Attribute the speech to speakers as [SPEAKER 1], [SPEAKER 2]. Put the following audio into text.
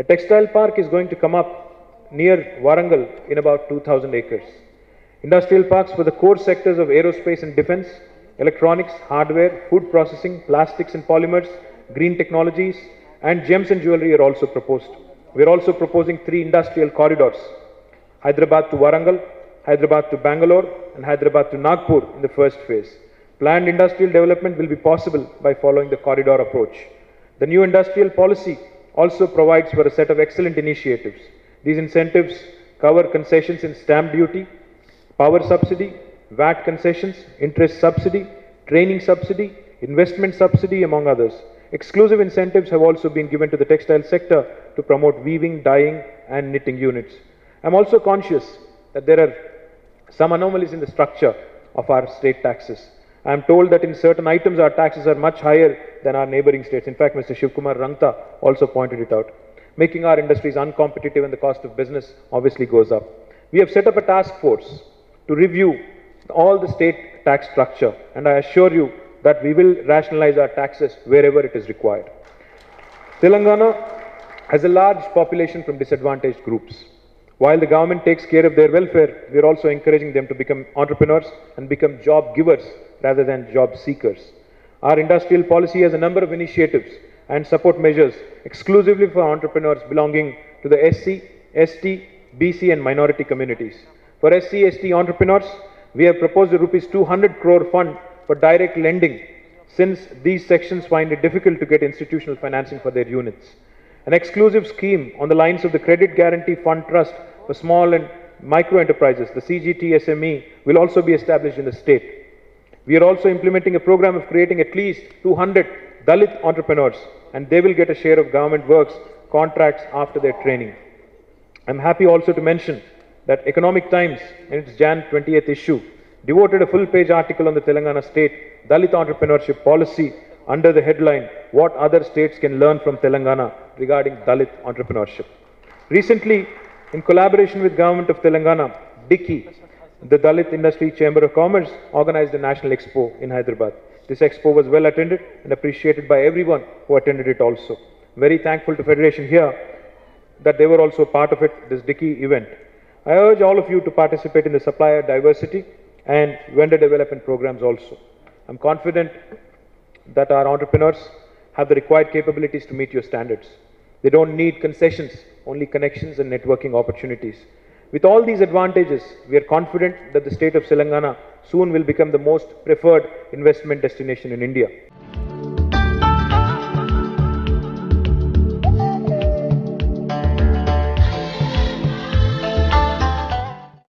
[SPEAKER 1] textile park is going to come up near Warangal in about 2,000 acres. Industrial parks for the core sectors of aerospace and defense, electronics, hardware, food processing, plastics and polymers, green technologies, and gems and jewelry are also proposed. We are also proposing 3 industrial corridors: Hyderabad to Warangal, Hyderabad to Bangalore, and Hyderabad to Nagpur in the first phase. Planned industrial development will be possible by following the corridor approach. The new industrial policy also provides for a set of excellent initiatives. These incentives cover concessions in stamp duty, power subsidy, VAT concessions, interest subsidy, training subsidy, investment subsidy, among others. Exclusive incentives have also been given to the textile sector to promote weaving, dyeing, and knitting units. I'm also conscious that there are some anomalies in the structure of our state taxes. I am told that in certain items our taxes are much higher than our neighboring states. In fact, Mr. Shivkumar Rangta also pointed it out, making our industries uncompetitive and the cost of business obviously goes up. We have set up a task force to review all the state tax structure, and I assure you that we will rationalize our taxes wherever it is required. Telangana has a large population from disadvantaged groups. While the government takes care of their welfare, we are also encouraging them to become entrepreneurs and become job givers rather than job seekers. Our industrial policy has a number of initiatives and support measures exclusively for entrepreneurs belonging to the SC, ST, BC and minority communities. For SC, ST entrepreneurs, we have proposed a rupees 200 crore fund for direct lending, since these sections find it difficult to get institutional financing for their units. An exclusive scheme on the lines of the Credit Guarantee Fund Trust for small and micro enterprises, the CGTSME, will also be established in the state. We are also implementing a program of creating at least 200 Dalit entrepreneurs, and they will get a share of government works contracts after their training. I'm happy also to mention that Economic Times, in its Jan 20th issue, devoted a full-page article on the Telangana state Dalit entrepreneurship policy under the headline, "What Other States Can Learn from Telangana Regarding Dalit Entrepreneurship." Recently, in collaboration with Government of Telangana, DICCI, the Dalit Industry Chamber of Commerce, organized a national expo in Hyderabad. This expo was well attended and appreciated by everyone who attended it also. I'm very thankful to Federation here that they were also part of it, this DICCI event. I urge all of you to participate in the supplier diversity and vendor development programs also. I'm confident that our entrepreneurs have the required capabilities to meet your standards. They don't need concessions, only connections and networking opportunities. With all these advantages, we are confident that the state of Telangana soon will become the most preferred investment destination in India.